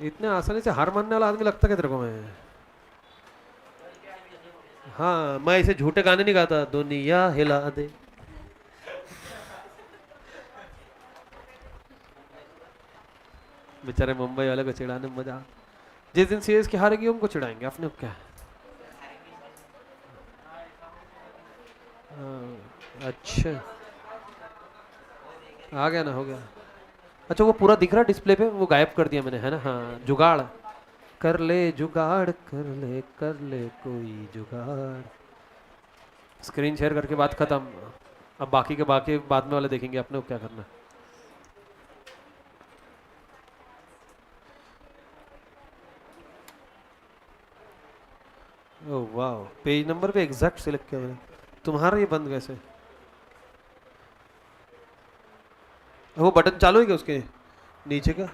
इतने आसानी से हार मानने वाला आदमी लगता क्या तेरे को मैं? हाँ, मैं ऐसे झूठे गाने नहीं गाता, दुनिया हिला दे। बेचारे मुंबई वाले को चिढ़ाने में मजा। जिस दिन सीएसके हारेगी उनको चिढ़ाएंगे, अपने को क्या। हाँ, अच्छा आ गया ना, हो गया। अच्छा वो पूरा दिख रहा डिस्प्ले पे, वो गायब कर दिया मैंने, है ना? हाँ, जुगाड़ कर ले, जुगाड़ कर ले कोई जुगाड़। स्क्रीन शेयर करके बात खत्म। अब बाकी के बाकी बाद में वाले देखेंगे, अपने को क्या करना है। ओह वाह, पेज नंबर पे एग्जैक्ट सिलेक्ट किया मैंने। तुम्हारा ये बंद कैसे? वो बटन चालू है क्या उसके नीचे का?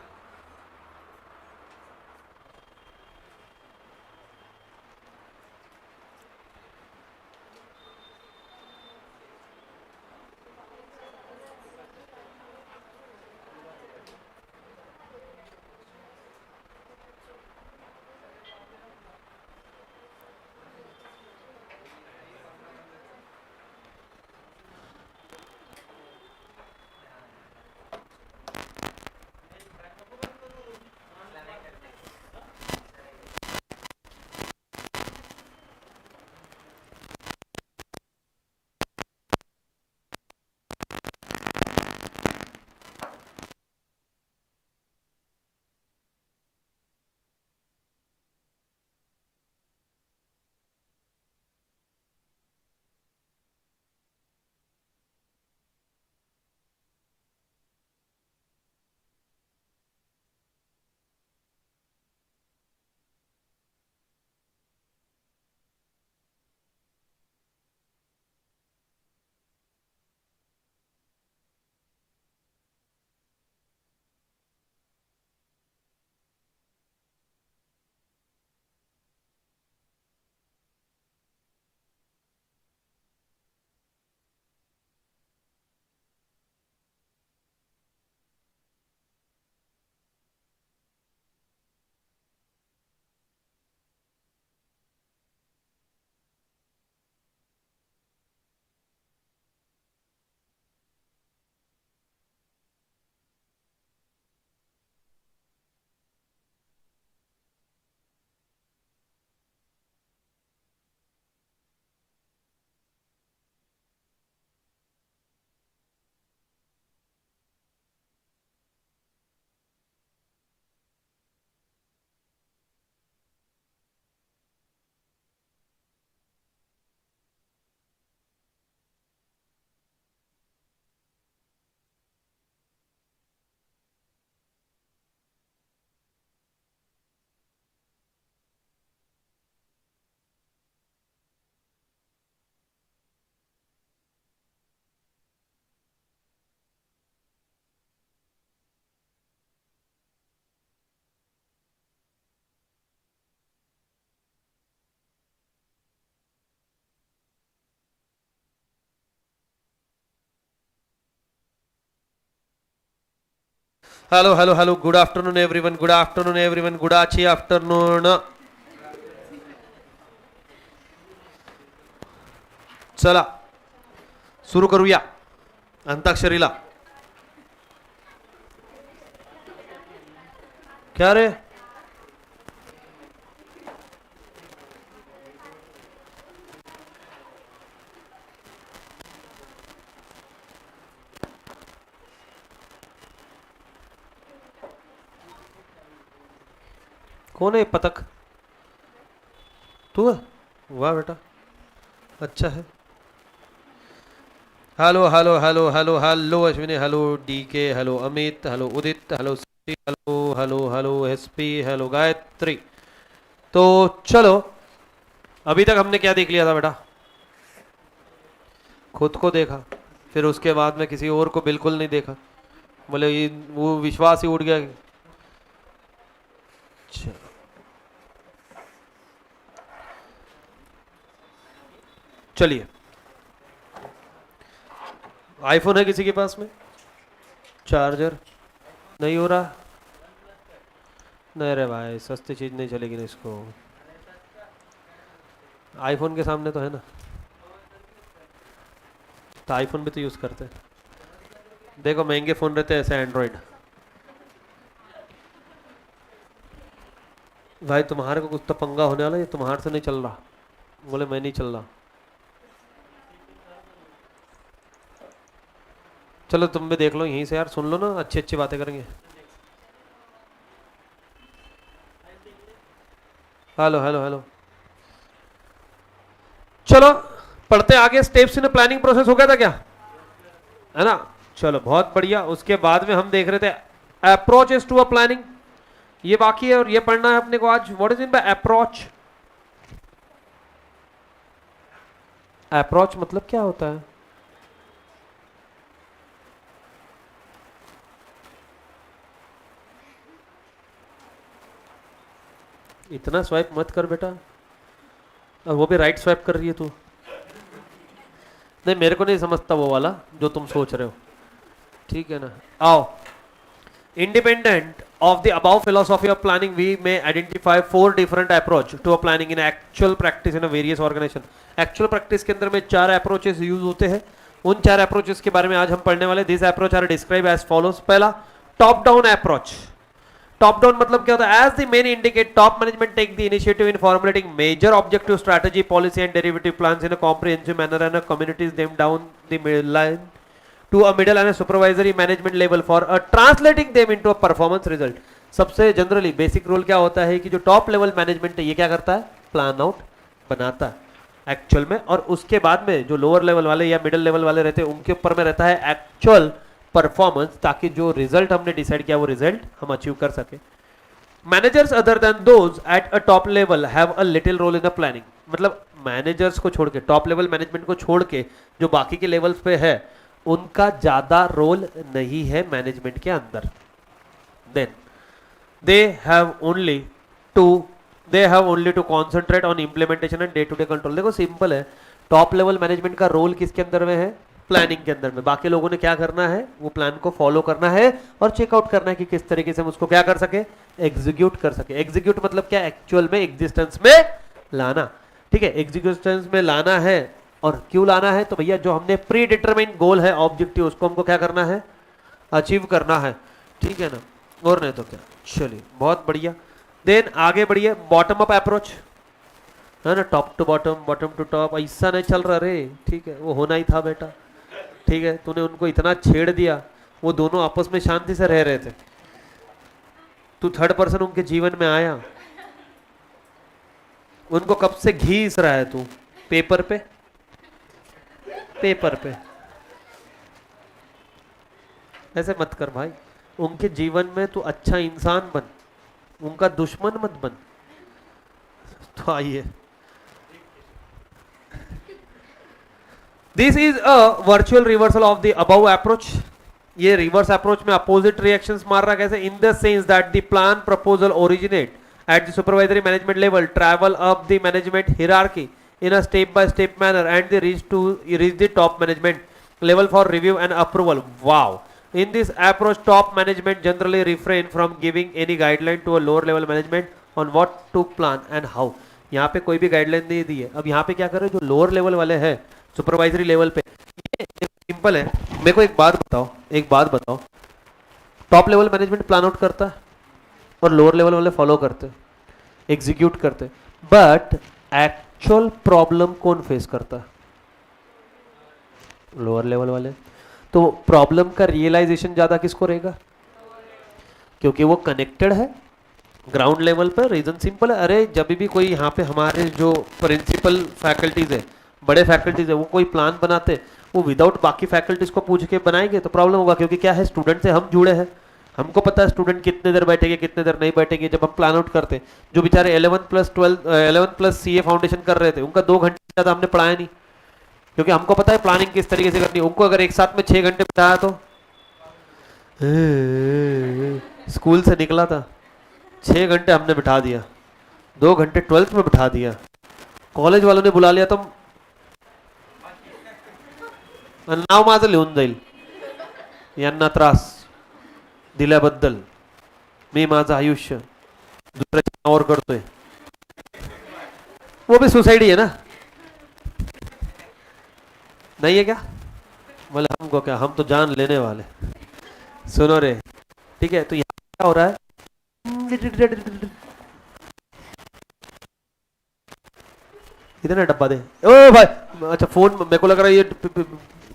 Hello hello hello, good afternoon everyone, good afternoon everyone, good आची आफ्टरनून। चला सुरू करूया अंताक्षरीला। क्या रे? कौन है पतक? तू है? वाह बेटा, अच्छा है। Hello hello hello hello hello Ashwini, hello DK, hello Amit, hello Udit, hello C, hello hello hello SP, hello Gayatri. तो चलो, अभी तक हमने क्या देख लिया था बेटा? खुद को देखा, फिर उसके बाद में किसी और को बिल्कुल नहीं देखा। बोले ये वो विश्वास ही उड़ गया। अच्छा, चलिए। आईफोन है किसी के पास में? चार्जर नहीं हो रहा? नहीं रे भाई, सस्ती चीज नहीं चलेगी ना इसको। आईफोन के सामने तो है ना, तो आईफोन भी तो यूज करते हैं। देखो महंगे फोन रहते हैं ऐसे एंड्रॉइड। भाई तुम्हारे को कुछ तो पंगा होने वाला, ये तुम्हारे से नहीं चल रहा। बोले मैं नहीं चल रहा। चलो तुम भी देख लो यहीं से यार, सुन लो ना, अच्छी अच्छी बातें करेंगे। Hello hello hello. चलो पढ़ते आगे। स्टेप्स इन प्लानिंग प्रोसेस हो गया था क्या, है ना। चलो बहुत बढ़िया। उसके बाद में हम देख रहे थे अप्रोचेस टू अ प्लानिंग, ये बाकी है और ये पढ़ना है अपने को आज। What is in by approach. Approach मतलब क्या होता है। इतना स्वाइप मत कर बेटा, और वो भी राइट स्वाइप कर रही है तू। नहीं मेरे को नहीं समझता वो वाला जो तुम सोच रहे हो, ठीक है ना। आओ। Independent of the above philosophy of planning, we may identify 4 different approach to a planning in actual practice in a various organization. Actual practice के अंदर में 4 approaches use होते हैं। उन 4 approaches के बारे में आज हम पढ़ने वाले। These approach are described as follows. पहला top down approach. Top down मतलब क्या होता है। As the main indicate, top management take the initiative in formulating major objective, strategy, policy and derivative plans in a comprehensive manner, and communities them down the middle line to a middle and a supervisory management level for translating them into a performance result. सबसे generally basic role क्या होता है कि जो top level management है ये क्या करता है, प्लान आउट बनाता है एक्चुअल में, और उसके बाद में जो लोअर लेवल वाले या मिडिल लेवल वाले रहते हैं उनके ऊपर में रहता है एक्चुअल परफॉर्मेंस, ताकि जो रिजल्ट हमने डिसाइड किया वो रिजल्ट हम अचीव कर सके। Managers other than those at a top level have a little role in the planning. मतलब मैनेजर्स को छोड़ के, टॉप लेवल मैनेजमेंट को छोड़ के जो बाकी के लेवल्स पे है उनका ज्यादा रोल नहीं है मैनेजमेंट के अंदर। Then they have only to concentrate on implementation and day to day control. देखो सिंपल है, टॉप लेवल मैनेजमेंट का रोल किसके अंदर में है, प्लानिंग के अंदर में। बाकी लोगों ने क्या करना है, वो प्लान को फॉलो करना है और चेकआउट करना है कि किस तरीके से हम उसको क्या कर सके, एग्जीक्यूट कर सके। एग्जीक्यूट मतलब क्या, एक्चुअल में एग्जिस्टेंस में लाना। ठीक है, एग्जीक्यूशन में लाना है। और क्यों लाना है, तो भैया जो हमने प्री डिटरमाइंड गोल है, ऑब्जेक्टिव, उसको हमको क्या करना है, अचीव करना है। ठीक है ना, और नहीं तो क्या। चलिए बहुत बढ़िया। देन आगे बढ़िए, बॉटम अप अप्रोच है ना, top to bottom, bottom to top, ऐसा नहीं चल रहा रे। ठीक है, वो होना ही था बेटा। ठीक है, तूने उनको इतना छेड़ दिया, वो दोनों आपस में शांति से रह रहे थे, तू थर्ड पर्सन उनके जीवन में आया, उनको कब से घीस रहा है तू पेपर पे, पेपर पे। ऐसे मत कर भाई, उनके जीवन में तू अच्छा इंसान बन, उनका दुश्मन मत बन। तो आइए, this is a virtual reversal of the above approach. ये रिवर्स अप्रोच में अपोजिट रिएक्शंस मार रहा है। कैसे, in the sense that the plan proposal originate at the supervisory management level, travel up the management hierarchy in a step by step manner, and they reach the top management level for review and approval. Wow. In this approach, top management generally refrain from giving any guideline to a lower level management on what to plan and how. यहाँ पे कोई भी guideline नहीं दी है। अब यहाँ पे क्या कर रहे हैं, जो लोअर लेवल वाले हैं सुपरवाइजरी लेवल पे, ये सिंपल है। मेरे को एक बात बताओ, top level management plan out करता है और लोअर लेवल वाले फॉलो करते, एग्जीक्यूट करते, बट एक्चुअल प्रॉब्लम कौन फेस करता है, लोअर लेवल वाले। तो प्रॉब्लम का रियलाइजेशन ज्यादा किसको रहेगा, क्योंकि वो कनेक्टेड है ग्राउंड लेवल पर। रीजन सिंपल है, अरे जब भी कोई यहाँ पे हमारे जो प्रिंसिपल फैकल्टीज है, बड़े फैकल्टीज है, वो कोई प्लान बनाते, वो विदाउट बाकी फैकल्टीज को पूछ के बनाएंगे तो प्रॉब्लम होगा। क्योंकि क्या है, स्टूडेंट से हम जुड़े हैं, हमको पता है स्टूडेंट कितने देर बैठेंगे कितने देर नहीं बैठेंगे। जब हम प्लान आउट करते, जो बेचारे 11+ CA फाउंडेशन कर रहे थे, उनका 2 घंटे ज़्यादा हमने पढ़ाया नहीं, क्योंकि हमको पता है प्लानिंग किस तरीके से करनी है। उनको अगर एक साथ में 6 घंटे बताया तो स्कूल से निकला था 6 घंटे हमने बिठा दिया, 2 घंटे 12th में बिठा दिया, कॉलेज वालों ने बुला लिया तो नाव माझं लिहून जाईल, यांना त्रास दिल्याबद्दल मी माझं आयुष्य दूसरा और कर तो वो भी सुसाइड ही है ना, नहीं है क्या? बोले हमको क्या, हम तो जान लेने वाले। सुनो रे, ठीक है, तो यहाँ क्या हो रहा है, इधर ना डब्बा दे। ओ भाई, अच्छा फोन मेरे को लग रहा है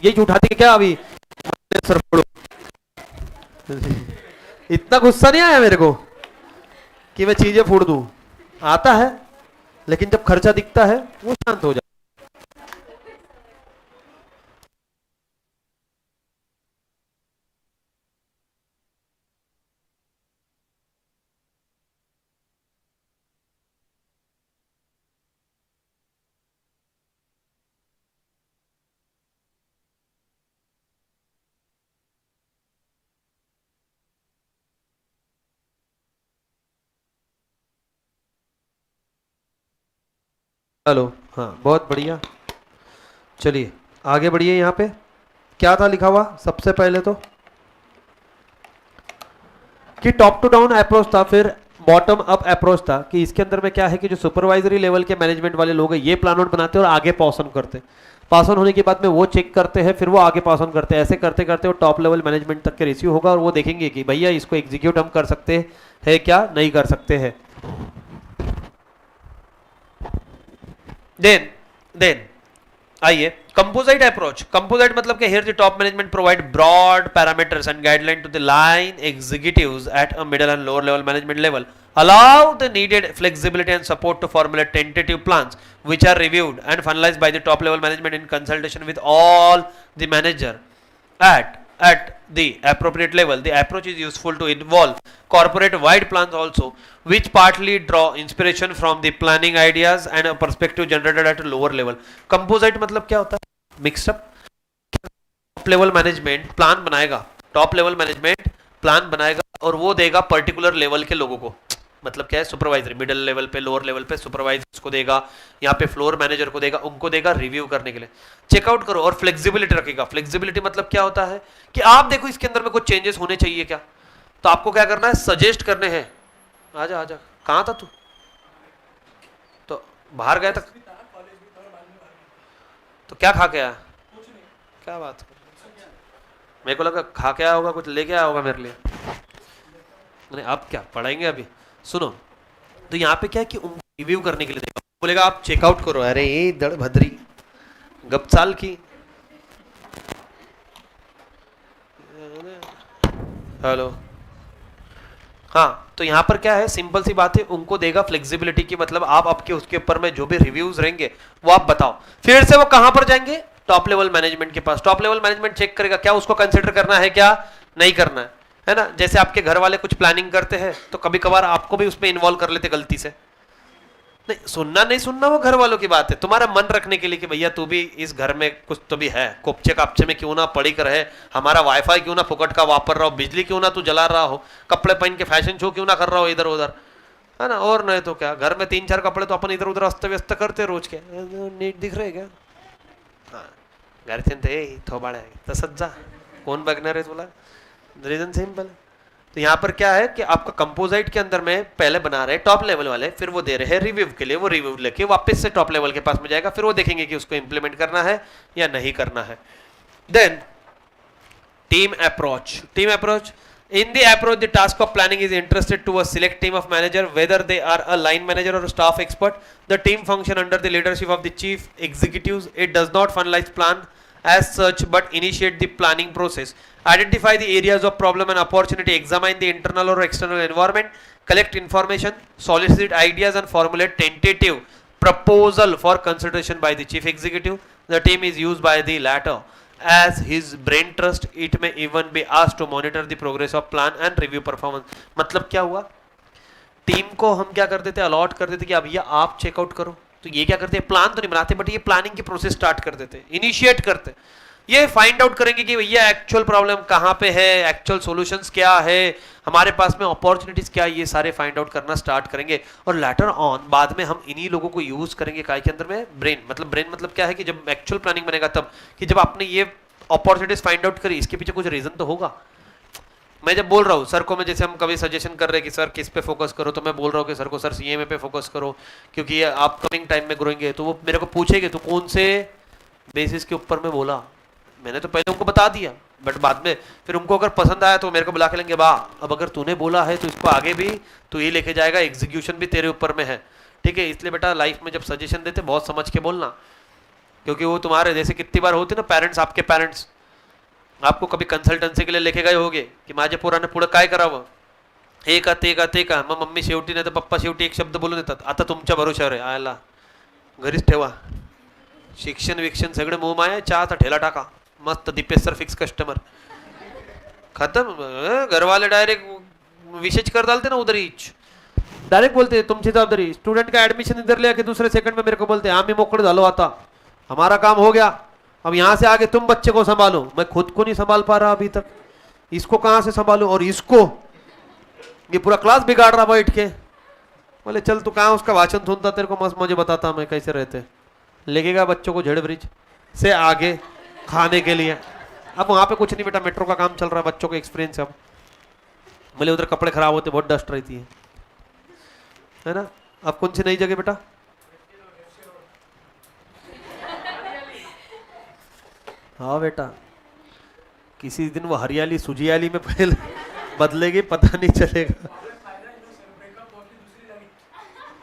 ये उठाती है क्या अभी, सर फोड़ो। इतना गुस्सा नहीं आया मेरे को कि मैं चीजें फोड़ दूं, आता है, लेकिन जब खर्चा दिखता है वो शांत हो जाता है। हेलो, हाँ बहुत बढ़िया, चलिए आगे बढ़िए। यहाँ पे क्या था लिखा हुआ सबसे पहले तो, कि टॉप टू डाउन अप्रोच था, फिर बॉटम अप अप्रोच था, कि इसके अंदर में क्या है कि जो सुपरवाइजरी लेवल के मैनेजमेंट वाले लोग हैं ये प्लान आउट बनाते हैं और आगे पास ऑन करते हैं, पास ऑन होने के बाद में वो चेक करते हैं, फिर वो आगे पास ऑन करते हैं, ऐसे करते करते वो टॉप लेवल मैनेजमेंट तक के रिसीव होगा और वो देखेंगे कि भैया इसको एग्जीक्यूट हम कर सकते हैं क्या, नहीं कर सकते हैं। देन आइए कंपोजिट अप्रोच। कंपोजिट मतलब कि here the top management provide broad parameters and guideline to the line executives at a middle and lower level management level, allow the needed flexibility and support to formulate tentative plans which are reviewed and finalized by the top level management in consultation with all the manager at the appropriate level. The approach is useful to involve corporate wide plans also, which partly draw inspiration from the planning ideas and a perspective generated at a lower level. Composite मतलब क्या होता है, mixup. Top level management plan बनाएगा, top level management plan बनाएगा और वो देगा particular level के लोगों को, मतलब क्या है, सुपरवाइजर मिडिल लेवल पे, लोअर लेवल पे सुपरवाइजर्स को देगा, यहाँ पे फ्लोर मैनेजर को देगा, उनको देगा रिव्यू करने के लिए, चेकआउट करो, और फ्लेक्सिबिलिटी रखेगा। फ्लेक्सिबिलिटी मतलब क्या होता है कि आप देखो इसके अंदर में कुछ चेंजेस होने चाहिए क्या, तो आपको क्या करना है, सजेस्ट करने हैं। आजा आजा, कहाँ था तू, तो बाहर गया था, तो क्या खा के आया, क्या बात, मेरे को लगा खा के आया होगा, कुछ लेके आया होगा मेरे लिए। नहीं अब क्या पढ़ाएंगे अभी, सुनो, तो यहाँ पे क्या है कि उनको रिव्यू करने के लिए देगा, बोलेगा आप चेकआउट करो। अरे ये दड़ भद्री गपसाल की, हेलो, हाँ, तो यहाँ पर क्या है, सिंपल सी बात है, उनको देगा फ्लेक्सिबिलिटी की, मतलब आप आपके उसके ऊपर में जो भी रिव्यूज रहेंगे वो आप बताओ। फिर से वो कहां पर जाएंगे, टॉप लेवल मैनेजमेंट के पास। टॉप लेवल मैनेजमेंट चेक करेगा क्या उसको कंसिडर करना है, क्या नहीं करना है ना। जैसे आपके घर वाले कुछ प्लानिंग करते हैं तो कभी कभार आपको भी उसमें इन्वॉल्व कर लेते गलती से, नहीं सुनना नहीं सुनना वो घर वालों की बात है, तुम्हारा मन रखने के लिए कि भैया तू भी इस घर में कुछ तो भी है, कोपचे कापचे में क्यों ना पड़ी कर है, हमारा वाईफाई क्यों ना फुकट का वापर रहा हो, बिजली क्यों ना तू जला रहा हो, कपड़े पहन के फैशन शो क्यों ना कर रहा हो इधर उधर, है ना। और नहीं तो क्या, घर में 3-4 कपड़े तो अपन इधर उधर अस्त व्यस्त करते रोज के, नीट दिख रहे क्या, घर से थोबाड़ है तो सज्जा कौन बगनर है बोला, रीजन सिंपल। तो यहाँ पर क्या है कि आपका कंपोजिट के अंदर में पहले बना रहे टॉप लेवल वाले, फिर वो दे रहे हैं रिव्यू के लिए, वो रिव्यू लेके वापस से टॉप लेवल के पास में जाएगा, फिर वो देखेंगे कि उसको इंप्लीमेंट करना है या नहीं करना है। Then team approach. Team approach, in the approach the task of planning is entrusted to a select team of manager, whether they are a line manager or a staff expert. The team function under the leadership of the chief executives. It does not finalize plan as such but initiate the planning process, identify the areas of problem and opportunity, examine the internal or external environment, collect information, solicit ideas and formulate tentative proposal for consideration by the chief executive. The team is used by the latter as his brain trust. It may even be asked to monitor the progress of plan and review performance. मतलब क्या हुआ, team को हम क्या कर देते, allot कर देते कि अब ये आप चेकआउट करो, तो ये क्या करते हैं, प्लान तो नहीं बनाते बट ये प्लानिंग की प्रोसेस स्टार्ट कर देते, इनिशिएट करते, ये फाइंड आउट करेंगे कि भैया एक्चुअल प्रॉब्लम कहाँ पे है, एक्चुअल सॉल्यूशंस क्या है, हमारे पास में अपॉर्चुनिटीज क्या है, ये सारे फाइंड आउट करना स्टार्ट करेंगे। और लेटर ऑन बाद में हम इन्हीं लोगों को यूज करेंगे काय के अंदर में, ब्रेन मतलब क्या है कि जब एक्चुअल प्लानिंग बनेगा तब, कि जब आपने ये अपॉर्चुनिटीज फाइंड आउट करी, इसके पीछे कुछ रीजन तो होगा, मैं जब बोल रहा हूँ सर को, मैं जैसे हम कभी सजेशन कर रहे हैं कि सर किस पे फोकस करो, तो मैं बोल रहा हूँ कि सर को सर सीएमए पे फोकस करो क्योंकि ये आप कमिंग टाइम में ग्रोएंगे, तो वो मेरे को पूछेंगे तो कौन से बेसिस के ऊपर मैं बोला। मैंने तो पहले उनको बता दिया, बट बाद में फिर उनको अगर पसंद आया तो मेरे को बुला के लेंगे, वाह अब अगर तूने बोला है तो इसको आगे भी तू ये लेके जाएगा, एग्जीक्यूशन भी तेरे ऊपर में है, ठीक है। इसलिए बेटा लाइफ में जब सजेशन देते बहुत समझ के बोलना, क्योंकि वो तुम्हारे जैसे कितनी बार होते ना पेरेंट्स, आपके पेरेंट्स आपको कभी कंसल्टन्सी के लिए लेके गए होगे की माझ्या पोराने पुढे काय करावं, हे का ते का ते का, मग मम्मी शेवटी नाही तर पप्पा शेवटी एक शब्द बोलून येतात, आता तुमच्या भरोशावर आहे, आयला घरीच ठेवा, शिक्षण विक्षण सगळे मोहमाया, चहाचा ठेला टाका, मस्त दीपेश सर फिक्स कस्टमर, खत्म। घरवाले डायरेक्ट विशेष कर डालते ना उधर ही, डायरेक्ट बोलते तुमची जबाबदारी, स्टूडेंट का एडमिशन इधर लिया कि दूसरे सेकंड में मेरे को बोलते आम्ही मोकळे झालो, आता हमारा काम हो गया, अब यहां से आगे तुम बच्चे को संभालो। मैं खुद को नहीं संभाल पा रहा अभी तक, इसको कहां से संभालूं, और इसको ये पूरा क्लास बिगाड़ रहा बैठ के। बोले चल तू कहां उसका भाषण सुनता, तेरे को मस्त मुझे बताता मैं कैसे रहते। लेके गया बच्चों को झेड़ ब्रिज से आगे खाने के लिए। अब वहां पे कुछ नहीं बेटा, मेट्रो का काम चल रहा है, बच्चों को एक्सपीरियंस है। अब बोले उधर कपड़े खराब होते, बहुत डस्ट रहती है ना। अब कौन सी नई जगह बेटा, हाँ बेटा किसी दिन वो हरियाली सुजियाली में पहले बदलेगी, पता नहीं चलेगा।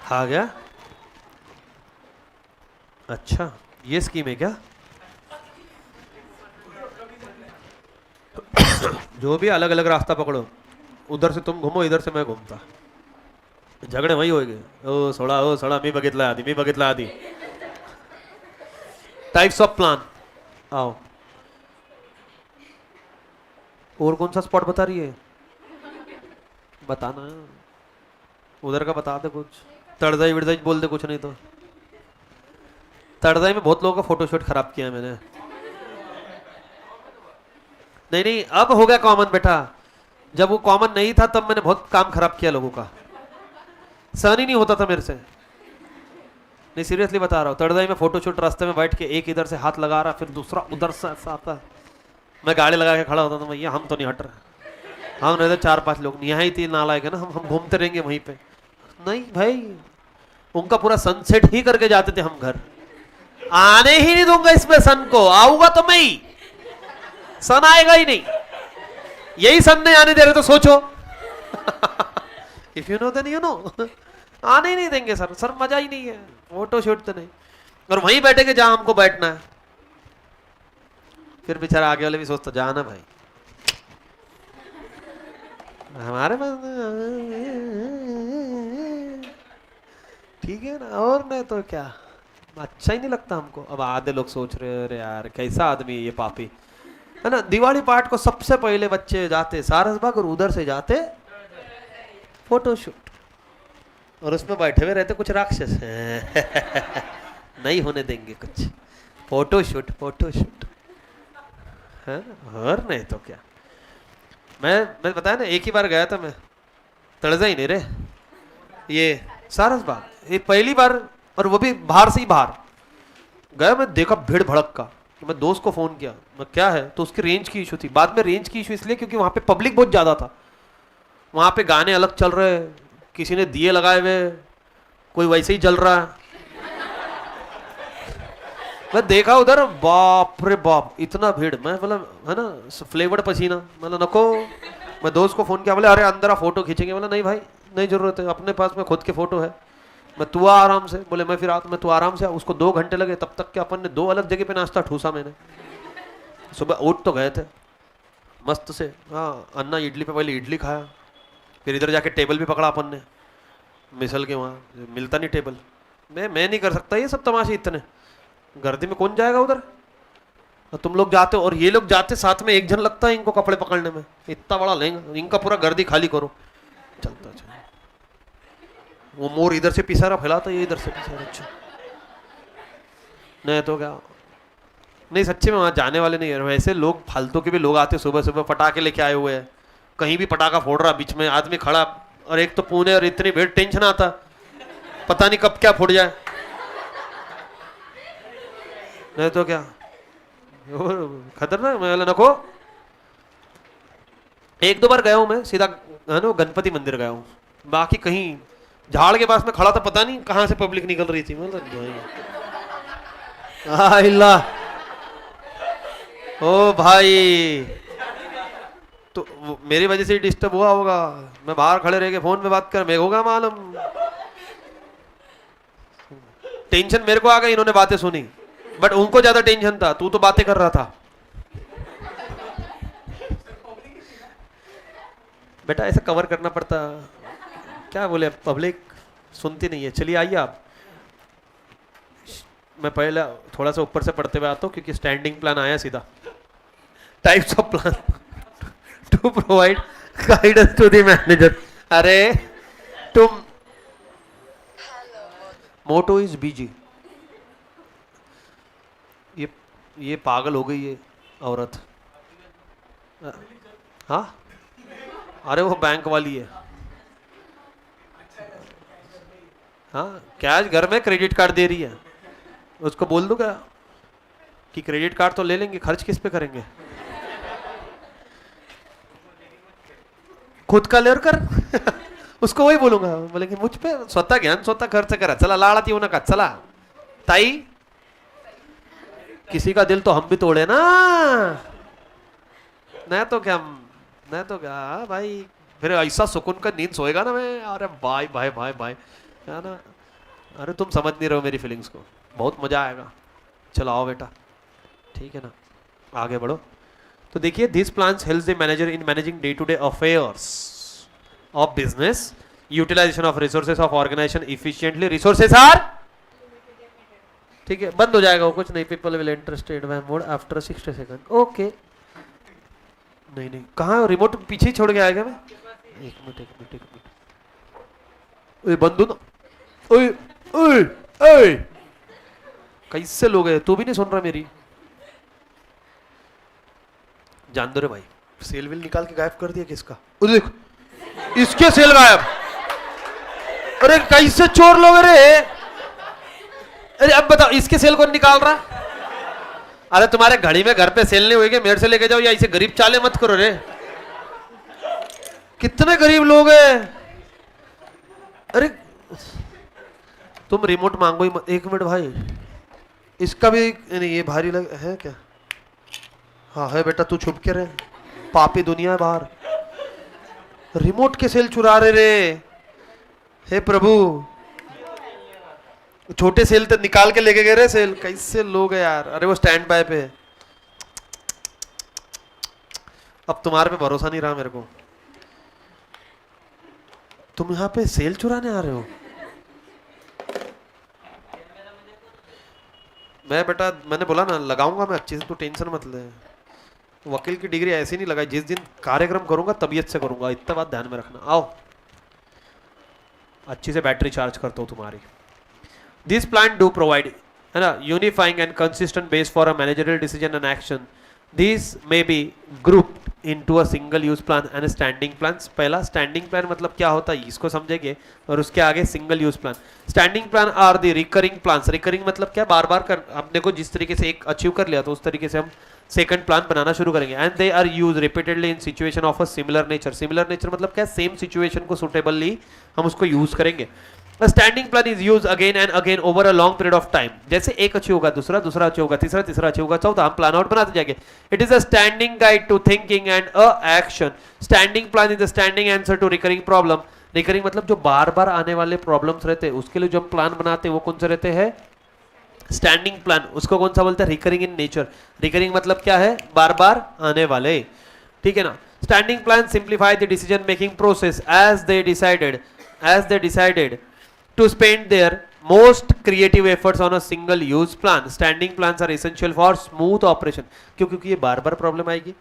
हाँ क्या, अच्छा ये स्कीम है क्या? जो भी अलग अलग रास्ता पकड़ो, उधर से तुम घूमो, इधर से मैं घूमता, झगड़े वही होएंगे। ओ सोडा मी बघितला आधी टाइप्स ऑफ प्लान। आओ, और कौन सा स्पॉट बता रही है, बताना, उधर का बता दे कुछ, तड़जाई विड़जाई बोल दे कुछ, नहीं तो तड़जाई में बहुत लोगों का फोटोशूट खराब किया है मैंने। नहीं अब हो गया कॉमन बेटा, जब वो कॉमन नहीं था तब मैंने बहुत काम खराब किया लोगों का, सहन ही नहीं होता था मेरे से। नहीं सीरियसली बता रहा हूँ, तड़जाई में फोटोशूट, रास्ते में बैठ के एक इधर से हाथ लगा रहा, फिर दूसरा उधर से ऐसा आता है, मैं गाड़ी लगा के खड़ा होता था, भैया हम तो नहीं हट रहे, हम रहते 4-5 लोग, यहाँ ही 3 नालायक है ना, हम घूमते रहेंगे वहीं पे। नहीं भाई, उनका पूरा सनसेट ही करके जाते थे हम घर, आने ही नहीं दूंगा इसमें सन को, आऊंगा तो मैं ही, सन आएगा ही नहीं, यही सन नहीं आने दे रहे तो सोचो। If you know then you know, आने ही नहीं देंगे सर, सर मजा ही नहीं है, फोटो शूट तो नहीं, और वहीं बैठेंगे जहां हमको बैठना है। फिर बेचारा आगे वाले भी सोचता जाना भाई हमारे पास, ठीक है ना, और नहीं तो क्या, अच्छा ही नहीं लगता हमको। अब आधे लोग सोच रहे हैं अरे यार कैसा आदमी है ये पापी, है ना। दिवाली पार्ट को सबसे पहले बच्चे जाते सारसबाग और उधर से जाते फोटोशूट, और उसमें बैठे हुए रहते कुछ राक्षस नहीं होने देंगे कुछ, फोटोशूट है, और नहीं तो क्या। मैं बताया ना, एक ही बार गया था मैं, तड़जा ही नहीं रे, ये सारसबाग, ये पहली बार, और वो भी बाहर से ही बाहर गया। मैं देखा भीड़ भड़क का, मैं दोस्त को फोन किया, मैं क्या है, तो उसकी रेंज की इशू थी। बाद में रेंज की इशू इसलिए क्योंकि वहां पे पब्लिक बहुत ज्यादा था, वहां पे गाने अलग चल रहे, किसी ने दिए लगाए हुए, कोई वैसे ही जल रहा है। मैं देखा उधर, बाप रे बाप इतना भीड़, मैं बोला है ना फ्लेवर्ड पसीना, मतलब नको। मैं दोस्त को फोन किया, बोले अरे अंदर आ फोटो खींचेंगे, बोला नहीं भाई नहीं जरूरत है, अपने पास में खुद के फोटो है, मैं तू आ आराम से। बोले मैं फिर आता, मैं तू आराम से आ। उसको 2 घंटे लगे, तब तक के अपन ने 2 अलग जगह पे नाश्ता ठूसा मैंने। सुबह उठ तो गए थे मस्त से, हाँ अन्ना इडली पे पहले इडली खाया, फिर इधर जाके टेबल भी पकड़ा अपन ने, मिसल के वहाँ मिलता नहीं टेबल, मैं नहीं कर सकता ये सब तमाशे, इतने गर्दी में कौन जाएगा उधर। और तुम लोग जाते हो और ये लोग जाते साथ में, एक जन लगता है इनको कपड़े पकड़ने में, इतना बड़ा लेंगे, इनका पूरा गर्दी खाली करो, चलता चल। वो मोर इधर से पिसारा फैलाता, ये इधर से पिसारा, अच्छा नहीं तो क्या। नहीं सच्ची में वहां जाने वाले नहीं है, वैसे लोग फालतू के भी लोग आते, सुबह सुबह पटाखे लेके आए हुए हैं, कहीं भी पटाखा फोड़ रहा, बीच में आदमी खड़ा, और एक तो पुणे और इतनी भीड़, टेंशन आता पता नहीं कब क्या फूट जाए, नहीं तो क्या, खतरनाक। मैं नको एक दो बार गया हूं मैं, सीधा है ना गणपति मंदिर गया हूं, बाकी कहीं झाड़ के पास में खड़ा था, पता नहीं कहां से पब्लिक निकल रही थी, मतलब ओ भाई, तो मेरी वजह से डिस्टर्ब हुआ होगा, मैं बाहर खड़े रह के फोन पे बात कर, मेरे होगा मालूम, टेंशन मेरे को आ गई, इन्होंने बातें सुनी, बट उनको ज्यादा टेंशन था, तू तो बातें कर रहा था। बेटा ऐसा कवर करना पड़ता, क्या बोले, पब्लिक सुनती नहीं है। चलिए आइए आप, मैं पहले थोड़ा सा ऊपर से पढ़ते हुए आता हूँ, क्योंकि स्टैंडिंग प्लान आया सीधा। Types of plan to provide guidance to the manager. अरे तुम, मोटो इज बीजी। ये पागल हो गई है औरत। हाँ, अरे वो बैंक वाली है। हाँ, कैश घर में, क्रेडिट कार्ड दे रही है, उसको बोल दूंगा कि क्रेडिट कार्ड तो ले लेंगे, खर्च किस पे करेंगे, खुद का ले और कर उसको वही बोलूंगा, बोलेंगे मुझ पे स्वतः ज्ञान स्वतः खर्च करा, चला लाड़ा ती नका, चला ताई, किसी का दिल तो हम भी तोड़े ना, नहीं तो क्या, नहीं तो क्या भाई, फिर ऐसा सुकून का नींद सोएगा ना मैं, अरे भाई भाई भाई भाई, है ना। अरे तुम समझ नहीं रहे हो मेरी फीलिंग्स को, बहुत मजा आएगा। चलो आओ बेटा, ठीक है ना, आगे बढ़ो। तो देखिए, this plans helps the manager in managing day to day affairs of business, utilization of resources of organization efficiently, resources are, ठीक है, बंद हो जाएगा वो, कुछ नहीं, people will interested when mode after 60 second, okay. नहीं नहीं, कहाँ रिमोट पीछे ही छोड़ के आएगा मैं, एक मिनट एक मिनट एक मिनट, ओए बंद हो ना, ओए ओए ओए, कैसे लोग हैं, तू भी नहीं सुन रहा मेरी, जान दो रे भाई, सेल विल निकाल के गायब कर दिया किसका, देख इसके सेल गायब, अरे कैसे चोर लोग, अरे अब बताओ इसके सेल कौन निकाल रहा, अरे तुम्हारे घड़ी में घर पे सेल नहीं होगी, मेरे से लेके जाओ, या इसे गरीब चाले मत करो रे, कितने गरीब लोग हैं। अरे तुम रिमोट मांगो ही मत, एक मिनट भाई, इसका भी नहीं, ये भारी लग है क्या, हाँ है बेटा, तू छुप के रहे, पापी दुनिया है बाहर, रिमोट के सेल चुरा रहे रे, हे प्रभु, छोटे सेल तो निकाल के लेके गए रे सेल, कैसे लोग है यार। अरे वो स्टैंड बाय पे, अब तुम्हारे पे भरोसा नहीं रहा मेरे को, तुम यहाँ पे सेल चुराने आ रहे हो। मैं बेटा, मैंने बोला ना लगाऊंगा मैं अच्छे से, तू टेंशन मत ले, वकील की डिग्री ऐसी नहीं लगाई, जिस दिन कार्यक्रम करूंगा तबीयत से करूंगा, इतना बात ध्यान में रखना। आओ अच्छी से बैटरी चार्ज करता हूँ तुम्हारी। दिस प्लान डू प्रोवाइड, है ना, unifying and consistent base for a managerial decision and action, this may be grouped into a single use plan and standing plan. पहला स्टैंडिंग प्लान मतलब क्या होता है इसको समझेंगे, और उसके आगे single use plan. Standing plan are the recurring plans, recurring मतलब क्या, बार बार कर, अपने को जिस तरीके से एक अचीव कर लिया तो उस तरीके से हम सेकंड प्लान बनाना शुरू करेंगे। And they are use repeatedly in situation of a similar nature, similar nature मतलब क्या, सेम सिचुएशन को सुटेबली हम उसको यूज करेंगे। Standing plan is use again and again over a long period of time, जैसे एक अचीव होगा, दूसरा दूसरा अचीव होगा, तीसरा तीसरा अचीव होगा, चौथा, हम प्लान आउट बनाते जाएंगे। It is a standing guide to thinking and a action. Standing plan is a standing answer to recurring problem. Recurring मतलब जो बार बार आने वाले प्रॉब्लम्स रहते हैं, उसके लिए जो हम प्लान बनाते हैं वो कौन से रहते हैं, स्टैंडिंग प्लान। उसको कौन सा बोलते हैं, रिकरिंग इन नेचर। रिकरिंग मतलब क्या है, बार बार आने वाले, ठीक है ना। Standing plan simplify the decision making process as they decided to spend their most creative efforts on a single use plan. Standing plans are essential for smooth operation. क्योंकि ये बार बार प्रॉब्लम आएगी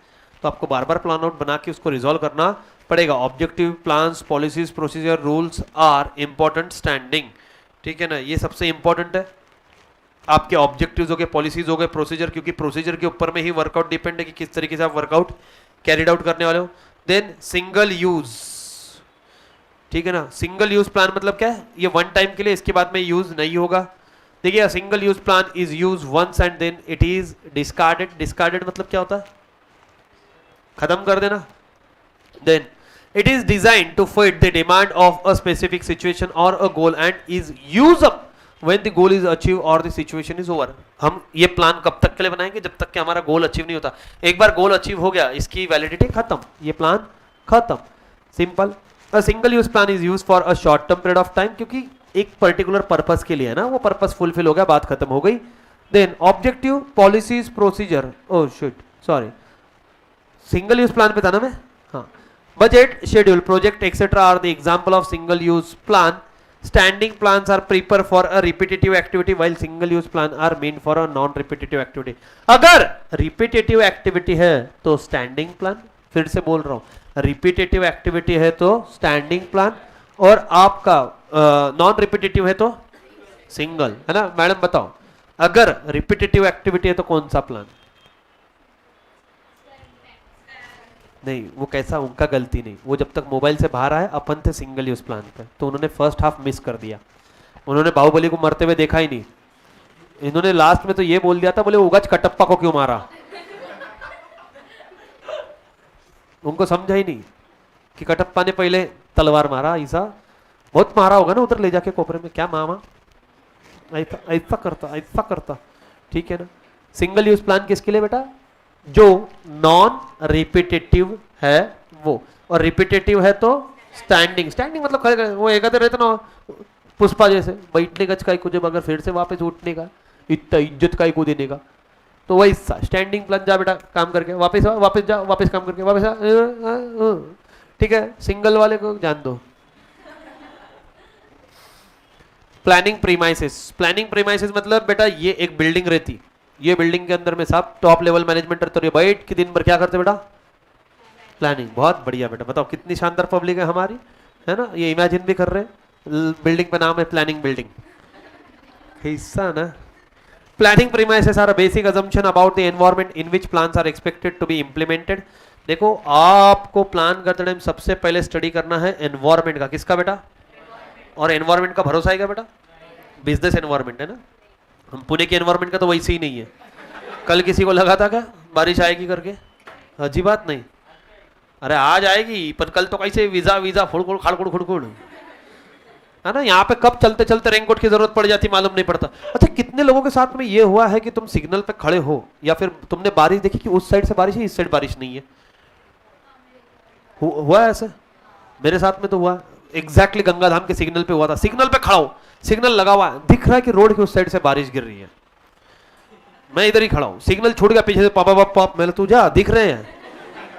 तो आपको बार बार प्लान आउट बना के उसको resolve करना पड़ेगा। Objective plans, policies, procedure, rules are important standing, ठीक है ना, ये सबसे इंपॉर्टेंट है। आपके ऑब्जेक्टिव्स हो गए, पॉलिसीज हो गए, प्रोसीजर, क्योंकि प्रोसीजर के ऊपर में ही वर्कआउट डिपेंड है कि किस तरीके से आप वर्कआउट कैरिड आउट करने वाले हो। देन सिंगल यूज, ठीक है ना। सिंगल यूज प्लान मतलब क्या है, ये वन टाइम के लिए, इसके बाद में यूज नहीं होगा। देखिए, single use plan is use once and then it is discarded. Discarded मतलब क्या होता है, खत्म कर देना, Then it is designed to fit the demand of a specific situation or a goal and is used up when the goal is achieved or the situation is over. हम ये plan कब तक के लिए बनाएंगे? जब तक कि हमारा गोल अचीव नहीं होता. एक बार गोल अचीव हो गया, इसकी वैलिडिटी खत्म, ये प्लान खत्म. Simple. A single use plan is use for a short term period of time, क्योंकि एक पर्टिकुलर पर्पस के लिए है ना, वो पर्पस फुलफिल हो गया, बात खत्म हो गई. Then objective, policies, procedure. Oh shit, sorry, single use plan पे था ना मैं. हाँ. Budget, schedule, project etcetera are the example of single use plan. Standing plans are prepare for a repetitive activity while single use plan are meant for a non repetitive activity. अगर repetitive activity है तो standing plan, फिर से बोल रहा हूं, repetitive activity है तो स्टैंडिंग प्लान, और आपका नॉन रिपीटेटिव है तो सिंगल, है ना. मैडम बताओ, अगर रिपीटेटिव एक्टिविटी है तो कौन सा प्लान? नहीं, वो कैसा, उनका गलती नहीं, वो जब तक मोबाइल से बाहर आए अपन थे सिंगल यूज प्लान पे, तो उन्होंने फर्स्ट हाफ मिस कर दिया. उन्होंने बाहुबली को मरते हुए देखा ही नहीं. इन्होंने लास्ट में तो ये बोल दिया था, बोले उगच कटप्पा को क्यों मारा. उनको समझा ही नहीं कि कटप्पा ने पहले तलवार मारा, ऐसा बहुत मारा होगा ना उधर ले जाके कोपरे में, क्या मामा ऐसा ऐसा करता, ऐसा करता. ठीक है ना. सिंगल यूज प्लान किसके लिए बेटा? जो नॉन रिपीटेटिव है वो, और रिपीटेटिव है तो स्टैंडिंग. स्टैंडिंग मतलब खड़े खड़े, वो एक रहते ना पुष्पा जैसे, बैठने का काय को, जब अगर फिर से वापस उठने का, इतना इज्जत काय को देने का, तो वही स्टैंडिंग प्लान. जा बेटा काम करके वापस आ, वापस जा, वापस काम करके वापस आ. ठीक है. सिंगल वाले को जान दो. Planning premises. प्लानिंग प्रीमाइसेस मतलब बेटा ये एक बिल्डिंग रहती, ये बिल्डिंग के अंदर में सब टॉप लेवल मैनेजमेंट रहते, तो बैठ के दिन भर क्या करते बेटा? प्लानिंग. बहुत बढ़िया बेटा, बताओ कितनी शानदार पब्लिक है हमारी, है ना. ये इमेजिन भी कर रहे हैं, बिल्डिंग पे नाम है प्लानिंग बिल्डिंग, हिस्सा ना. Planning premises are a basic assumption about the environment in which plans are expected to be implemented. देखो, आपको प्लान करते टाइम सबसे पहले स्टडी करना है एनवायरनमेंट का. किसका बेटा? और एनवायरनमेंट का भरोसा आएगा बेटा, बिजनेस एनवायरनमेंट है ना. हम पुणे के एनवायरनमेंट का तो वैसे ही नहीं है. कल किसी को लगा था क्या बारिश आएगी करके? अजीब बात नहीं. अरे आज आएगी, पर कल तो कैसे वीजा वीजा फुड़कुड़ खाड़कुड़ खुड़कुड़, है ना. यहाँ पे कब चलते चलते रेनकोट की जरूरत पड़ जाती मालूम नहीं पड़ता. अच्छा, कितने लोगों के साथ में ये हुआ है कि तुम सिग्नल पे खड़े हो, या फिर तुमने बारिश देखी कि उस साइड से बारिश है, इस साइड बारिश नहीं है. हुआ है ऐसा? मेरे साथ में तो हुआ. एग्जैक्टली गंगाधाम के सिग्नल पे हुआ था. सिग्नल पे खड़ा हूं, सिग्नल लगा हुआ है, दिख रहा है कि रोड के उस साइड से बारिश गिर रही है, मैं इधर ही खड़ा हूं. सिग्नल छूट गया, पीछे से पापा पाप पाप, मैंने तू जा, दिख रहे हैं.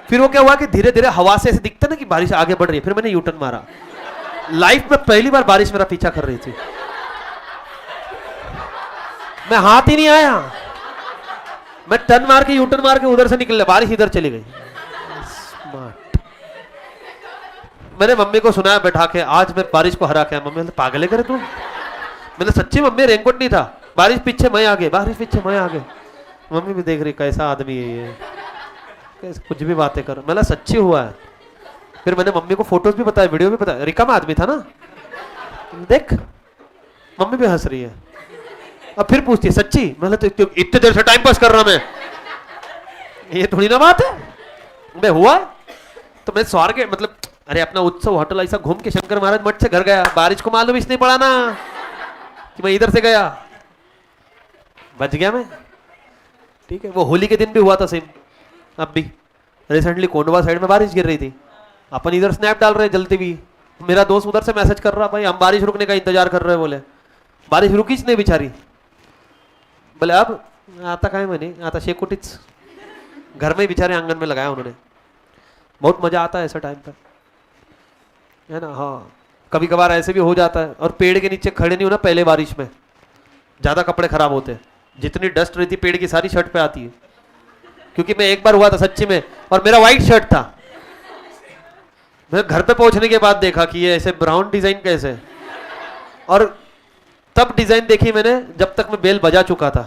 फिर वो क्या हुआ कि धीरे धीरे हवा से ऐसे दिखता ना कि बारिश आगे बढ़ रही है. फिर मैंने यूटर्न मारा. लाइफ में पहली बार बारिश मेरा पीछा कर रही थी. मैं हाथ ही नहीं आया, मैं टर्न मार के यूटर्न मार के उधर से निकल, बारिश इधर चली गई. स्मार्ट. मैंने मम्मी को सुनाया बैठा के, आज मैं बारिश को हरा के आया. मम्मी पागल है करे तू. मैंने सच्ची मम्मी, रेनकोट नहीं था, बारिश पीछे मैं आगे, बारिश पीछे मैं आगे. मम्मी भी देख रही कैसा आदमी है ये, कैसे कुछ भी बातें कर. मैंने सच्ची हुआ है. फिर मैंने मम्मी को फोटोज भी बताया, वीडियो भी बताया. रिकामा आदमी था ना, देख. मम्मी भी हंस रही है. अब फिर पूछती है सच्ची. मैंने तो इतने देर से टाइम पास कर रहा मैं, ये थोड़ी ना बात है. मैं हुआ तो मैं स्वर्ग मतलब, अरे अपना उत्सव होटल ऐसा घूम के शंकर महाराज मठ से घर गया, बारिश को मालूम इसने पड़ा ना कि मैं इधर से गया, बच गया मैं. ठीक है. वो होली के दिन भी हुआ था सेम. अब भी रिसेंटली कोंडवा साइड में बारिश गिर रही थी, अपन इधर स्नैप डाल रहे जलती भी. मेरा दोस्त उधर से मैसेज कर रहा, भाई हम बारिश रुकने का इंतजार कर रहे हैं. बोले बारिश रुकी नहीं बेचारी. बोले अब आता काय मैंने आता शेकोटीच, घर में बेचारे आंगन में लगाया उन्होंने. बहुत मजा आता है ऐसा टाइम पर, है ना. हाँ, कभी कभार ऐसे भी हो जाता है. और पेड़ के नीचे खड़े नहीं हो ना पहले बारिश में, ज्यादा कपड़े खराब होते हैं. जितनी डस्ट रहती पेड़ की सारी शर्ट पे आती है. क्योंकि मैं एक बार हुआ था सच्ची में, और मेरा व्हाइट शर्ट था. मैं घर पे पहुंचने के बाद देखा कि ये ऐसे ब्राउन डिजाइन कैसे, और तब डिजाइन देखी मैंने जब तक मैं बेल बजा चुका था.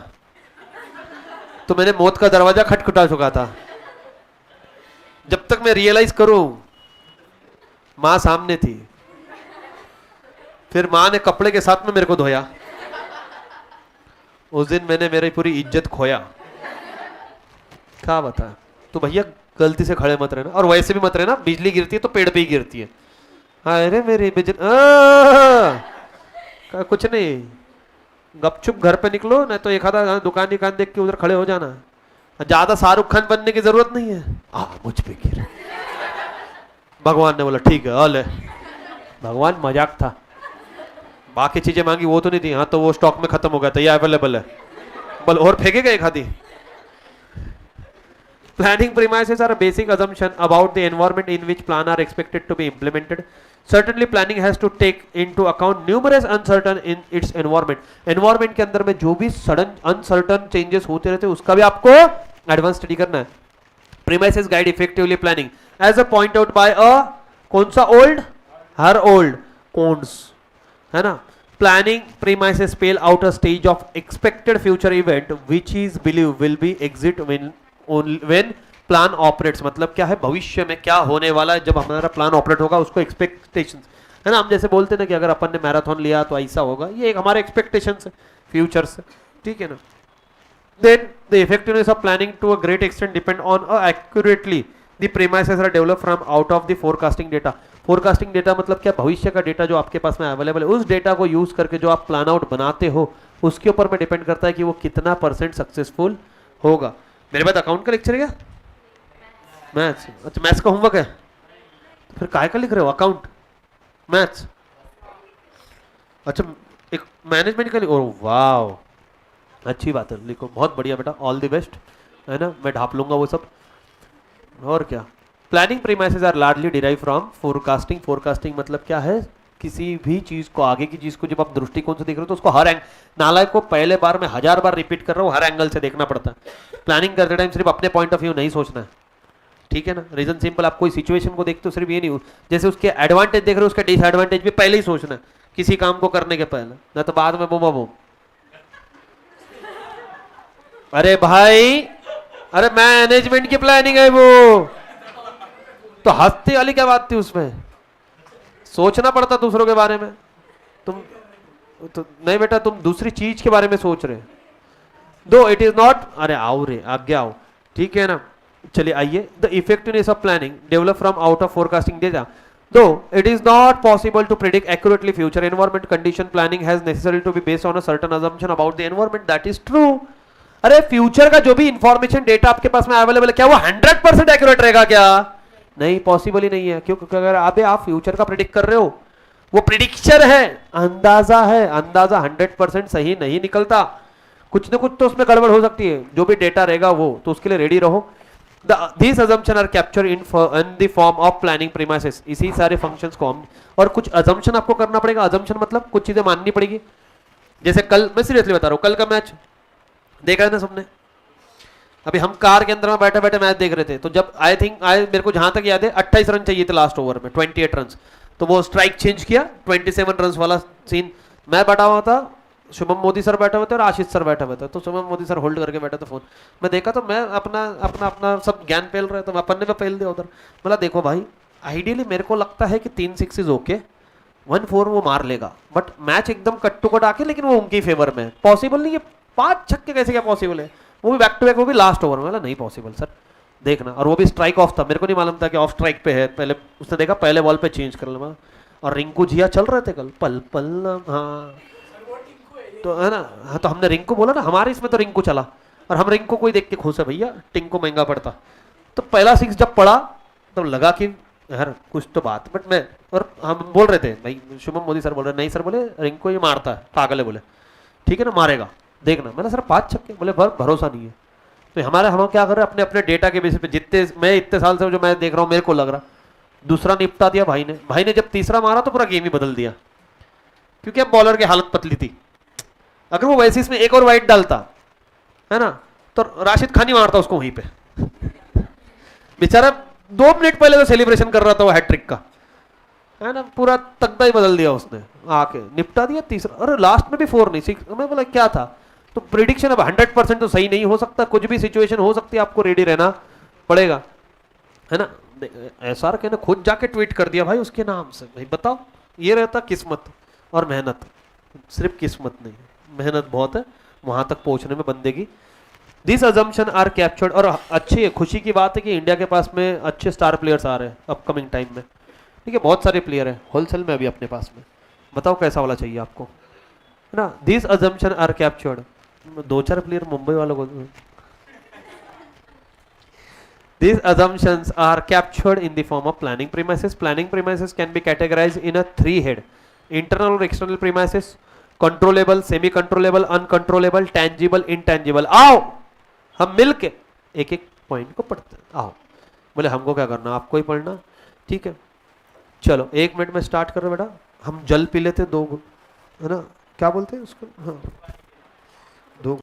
तो मैंने मौत का दरवाजा खटखटा चुका था. जब तक मैं रियलाइज करूं, मां सामने थी. फिर मां ने कपड़े के साथ में मेरे को धोया. उस दिन मैंने मेरी पूरी इज्जत खोया. क्या बता. तो भैया गलती से खड़े मत रहना, और वैसे भी मत रहना, बिजली गिरती है तो पेड़ पे ही गिरती है। अरे मेरी बिजली कुछ नहीं, गपचुप घर पे निकलो, नहीं तो एक आधा दुकान देख के उधर खड़े हो जाना। ज्यादा शाहरुख खान बनने की जरूरत नहीं है। मुझ पे गिर। भगवान ने बोला ठीक है, अले भगवान मजाक था, बाकी चीजें मांगी वो तो नहीं दी। हाँ तो वो स्टॉक में खत्म हो गया था, ये अवेलेबल है, बल और फेंकेगा एक आधी। Planning premises are a basic assumption about the environment in which plan are expected to be implemented. Certainly planning has to take into account numerous uncertain in its environment. Environment के अंदर में जो भी sudden uncertain changes होते रहते हैं उसका भी आपको advance study करना है. Premises guide effectively planning as a point out by a कौन सा old? Harold Kohns है ना. Planning premises spell out a stage of expected future event which is believed will be exit when plan operates. मतलब क्या है, भविष्य में क्या होने वाला है जब हमारा प्लान ऑपरेट होगा, उसको एक्सपेक्टेशंस है ना. हम जैसे बोलते हैं ना कि अगर अपन ने मैराथन लिया तो ऐसा होगा, ये एक हमारे एक्सपेक्टेशंस है, फ्यूचर्स, ठीक है ना. Then the effectiveness of planning to a great extent depend on accurately the premises are develop from out of the forecasting data. Forecasting data मतलब क्या, भविष्य का डेटा जो आपके पास में अवेलेबल है, उस डेटा को यूज करके जो आप प्लान आउट बनाते हो उसके ऊपर में डिपेंड करता है कि वो कितना % सक्सेसफुल होगा. मेरे बाद अकाउंट का लेक्चर है क्या? मैथ्स. अच्छा मैथ्स का होमवर्क है तो फिर काय का लिख रहे हो? Account maths. अच्छा एक मैनेजमेंट का लिखो. वाह अच्छी बात है, लिखो, बहुत बढ़िया बेटा, ऑल द बेस्ट, है ना. मैं ढाप लूंगा वो सब. और क्या, planning premises are largely derive from forecasting. Forecasting मतलब क्या है, किसी भी चीज को, आगे की चीज को जब आप दृष्टिकोण से देख रहे हो तो उसको हर नालायक को पहले बार में 1000 बार रिपीट कर रहा हूं, हर एंगल से देखना पड़ता है. प्लानिंग करते टाइम सिर्फ अपने पॉइंट ऑफ व्यू नहीं सोचना है, ठीक है ना. रीजन सिंपल, आप कोई सिचुएशन को देखते हो सिर्फ ये नहीं, जैसे उसके एडवांटेज देख रहे हो उसका डिसएडवांटेज भी पहले ही सोचना है किसी काम को करने के पहले, ना तो बाद में बूमा बूम. अरे भाई, अरे मैनेजमेंट की प्लानिंग है वो, तो हंसते वाली क्या बात थी उसमें, सोचना पड़ता दूसरों के बारे में. तुम तो नहीं बेटा, तुम दूसरी चीज के बारे में सोच रहे. दो इट इज नॉट, अरे आओ रे आगे आओ, ठीक है ना. चलिए आइए. The effectiveness of planning develop from out of forecasting data. Though it is not possible to predict accurately future environment condition, planning has necessary to be based on a certain assumption about the environment. That is true. अरे future का जो भी information data आपके पास में available है, क्या वो 100% accurate रहेगा? क्या नहीं, पॉसिबल ही नहीं है. क्योंकि अगर आप फ्यूचर का प्रिडिक्ट कर रहे हो, वो प्रिडिक्शन है, अंदाजा है, अंदाजा 100% सही नहीं निकलता, कुछ ना कुछ तो उसमें गड़बड़ हो सकती है. जो भी डेटा रहेगा वो तो उसके लिए रेडी रहो. These assumptions are captured in the form of planning premises. इसी सारे फंक्शंस को हम, और कुछ assumption आपको करना पड़ेगा. assumption मतलब कुछ चीजें माननी पड़ेगी. जैसे कल, मैं सीरियसली बता रहा हूँ, कल का मैच देखा है ना सबने. अभी हम कार के अंदर में बैठे बैठे मैच देख रहे थे, तो जब मेरे को जहां तक याद है 28 रन चाहिए थे लास्ट ओवर में, 28 रन, तो वो स्ट्राइक चेंज किया, 27 रन वाला सीन. मैं बैठा हुआ था, शुभम मोदी सर बैठे हुए थे और आशीष सर बैठे हुए थे. तो शुभम मोदी सर होल्ड करके बैठे थे फोन. मैं देखा तो मैं अपना अपना अपना सब ज्ञान फैल रहा था, तो अपन ने भी फैल दिया उधर. मतलब देखो भाई, आइडियली मेरे को लगता है कि 3 सिक्सेस ओके, 1 4 वो मार लेगा, बट मैच एकदम कट टू कट आके, लेकिन वो उनकी फेवर में पॉसिबल नहीं है. 5 छक्के कैसे क्या पॉसिबल है, वो भी बैक टू बैक, वो भी लास्ट ओवर में. मतलब नहीं पॉसिबल सर, देखना. और वो भी स्ट्राइक ऑफ था, मेरे को नहीं मालूम था कि ऑफ स्ट्राइक पे है. पहले उसने देखा, पहले बॉल पे चेंज कर लेना. और रिंकू जिया चल रहे थे कल, पल पल, हाँ तो है ना. हाँ तो हमने रिंकू बोला ना, हमारे इसमें तो रिंकू चला, और हम रिंकू को ही देख के खुश है भैया, टिंकू महंगा पड़ता. तो पहला 6 जब पड़ा तो लगा कि यार कुछ तो बात, बट मैं, और हम बोल रहे थे भाई, शुभम मोदी सर बोल रहे, नहीं सर बोले रिंकू ये मारता है, पागल है बोले, ठीक है ना मारेगा देखना. मैंने सर 5 छक्के, बोले भरोसा नहीं है. तो हम क्या कर रहे हैं, अपने अपने डेटा के बेसिस पे, जितने मैं इतने साल से जो मैं देख रहा हूँ, मेरे को लग रहा दूसरा निपटा दिया भाई ने जब तीसरा मारा तो पूरा गेम ही बदल दिया, क्योंकि अब बॉलर की हालत पतली थी. अगर वो वैसे इसमें एक और वाइट डालता है ना, तो राशिद खान ही मारता उसको वहीं पे. बेचारा 2 मिनट पहले तो सेलिब्रेशन कर रहा था वो हैट्रिक का, है ना, पूरा तकदा ही बदल दिया उसने, आके निपटा दिया तीसरा. अरे लास्ट में भी 4 नहीं 6. मैं बोला क्या था. तो प्रिडिक्शन अब 100% तो सही नहीं हो सकता, कुछ भी सिचुएशन हो सकती है, आपको रेडी रहना पड़ेगा, है ना. SR के ने खुद जाके ट्वीट कर दिया भाई उसके नाम से. भाई बताओ, ये रहता किस्मत और मेहनत, सिर्फ किस्मत नहीं, मेहनत बहुत है वहां तक पहुंचने में बंदे की. दिस अजम्पशन आर कैप्चर्ड, और अच्छी खुशी की बात है कि इंडिया के पास में अच्छे स्टार प्लेयर्स आ रहे हैं अपकमिंग टाइम में, ठीक है, बहुत सारे प्लेयर हैं होलसेल में अभी अपने पास में, बताओ कैसा वाला चाहिए आपको, है ना। दिस अजम्पशन आर कैप्चर्ड, दो चार प्लेयर मुंबई वालों को, these assumptions are captured in the form of planning premises. Planning premises can be categorized in a three head: internal or external premises, controllable, semi controllable, uncontrollable, tangible, intangible. आओ हम मिलके एक एक point को पढ़ते हैं, आओ। बोले हमको क्या करना, आपको ही पढ़ना, ठीक है। चलो 1 मिनट में स्टार्ट करो बेटा, हम जल पी लेते 2 घूंट, है ना, क्या बोलते हैं उसको, हाँ 2।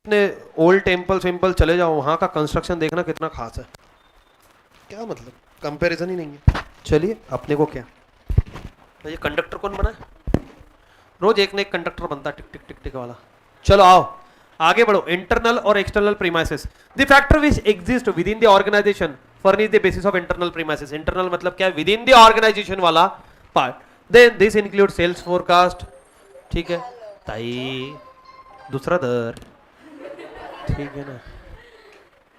अपने ओल्ड टेम्पल सिंपल चले जाओ, वहां का कंस्ट्रक्शन देखना कितना खास है, क्या मतलब कंपैरिजन ही नहीं है। चलिए अपने को क्या, ये कंडक्टर कौन बना है, रोज एक ना एक कंडक्टर बनता है, टिक टिक टिक टिक वाला। चलो आओ आगे बढ़ो। इंटरनल और external premises, the factor which exist within the organization furnish the basis of internal premises. Internal मतलब क्या है, विद इन द ऑर्गेनाइजेशन वाला part. Then this include sales forecast, ठीक है ताई, दूसरा दर, ठीक है ना,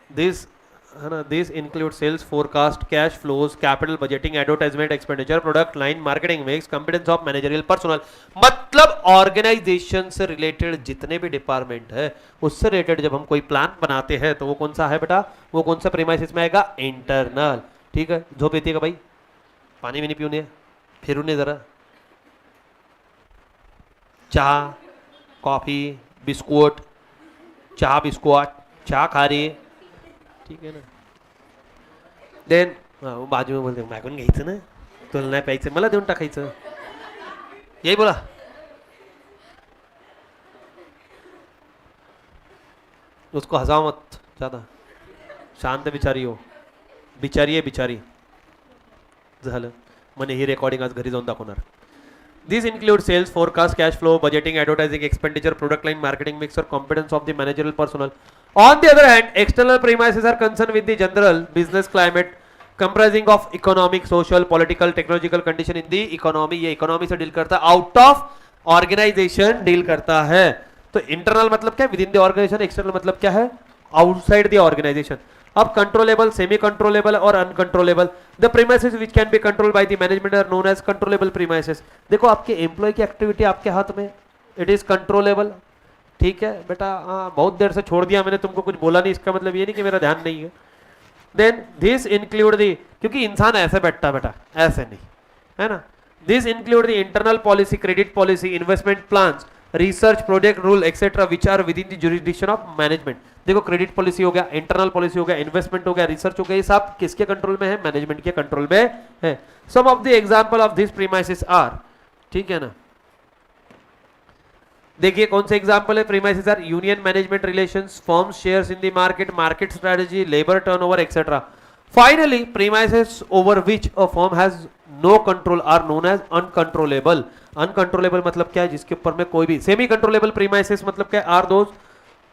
दिस है ना, this include sales forecast, cash flows, capital budgeting, advertisement expenditure, product line, marketing mix, competence of managerial personal. मतलब ऑर्गेनाइजेशन से रिलेटेड जितने भी डिपार्टमेंट है उससे रिलेटेड जब हम कोई प्लान बनाते हैं तो वो कौन सा है बेटा, वो कौन सा प्रीमाइसिस में आएगा, इंटरनल, ठीक है। जो पीती है भाई, पानी भी नहीं पीने, फिर उन्हें जरा चाह कॉफी बिस्कुट, चहा बिस्कुट, चहा खा रही है, ठीक है ना। देन वो बाजू में बोलते मागून घ्यायचं ना, तुला नाही प्यायचं मला देऊन टाकायचं, यही बोला। उसको हंसाओ मत ज्यादा, शांत बिचारी हो, बिचारी आहे बिचारी, झालं म्हणे ही रेकॉर्डिंग आज घरी जाऊन दाखवणार। These include sales forecast, cash flow, budgeting, advertising, expenditure, product line, marketing mix, or competence of the managerial personnel. On the other hand, external premises are concerned with the general business climate comprising of economic, social, political, technological condition in the economy. ये economy से deal करता है, out of organization deal करता है। तो internal मतलब क्या है, within the organization, external मतलब क्या है, outside the organization। अब कंट्रोलेबल, सेमी कंट्रोलेबल और uncontrollable. The premises which can be controlled by the management are known as controllable premises. देखो आपके एम्प्लॉय की एक्टिविटी आपके हाथ में, इट इज कंट्रोलेबल, ठीक है बेटा। हाँ बहुत देर से छोड़ दिया मैंने, तुमको कुछ बोला नहीं, इसका मतलब ये नहीं कि मेरा ध्यान नहीं है। देन दिस इंक्लूड दी, क्योंकि इंसान ऐसे बैठता है बेटा, ऐसे नहीं, है ना। This include the internal policy, credit policy, investment plans, research, project rule etcetera which are within the jurisdiction of management. देखो क्रेडिट पॉलिसी हो गया, इंटरनल पॉलिसी हो गया, इन्वेस्टमेंट हो गया, रिसर्च हो गया, ये सब किसके कंट्रोल में है, मैनेजमेंट के कंट्रोल में है। Some of the example of this premises are, ठीक है ना, देखिए कौन से एग्जांपल है। Premises are union management relations, firm shares in the market, market strategy, labour turnover etcetera. Finally premises over which a firm has no control are known as uncontrollable. Uncontrollable मतलब क्या है, जिसके ऊपर में कोई भी, सेमी कंट्रोलेबल प्रीमाइसेस मतलब क्या है, are those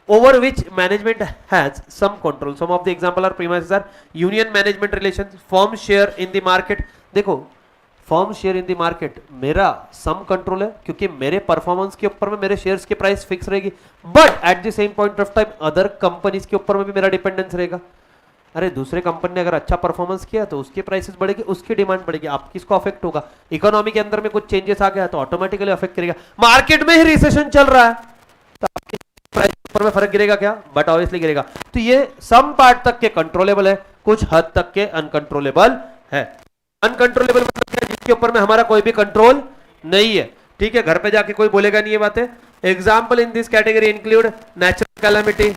over which management has some control. Some of the example are premises are union management relations, firm share in the market. देखो firm share in the market, मेरा some control है क्योंकि मेरे performance के ऊपर में मेरे shares की प्राइस फिक्स रहेगी, but at the same point of time other companies के ऊपर में भी मेरा डिपेंडेंस रहेगा। अरे दूसरे कंपनी ने अगर अच्छा परफॉर्मेंस किया तो उसकी प्राइसेस बढ़ेगी, उसकी डिमांड बढ़ेगी, आप किसको अफेक्ट होगा? इकोनॉमी के अंदर में कुछ चेंजेस आ गया तो ऑटोमेटिकली अफेक्ट करेगा। मार्केट में ही रिसेशन चल रहा है तो आपकी प्राइस ऊपर में फर्क गिरेगा क्या? बट ऑब्वियसली गिरेगा। तो ये सम पार्ट तक के कंट्रोलेबल है, कुछ हद तक के अनकंट्रोलेबल है। अनकंट्रोलेबल मतलब क्या? जिसके ऊपर में हमारा कोई भी कंट्रोल नहीं है। ठीक है, घर पे जाके कोई बोलेगा नहीं ये बातें। Example in this category include natural calamity,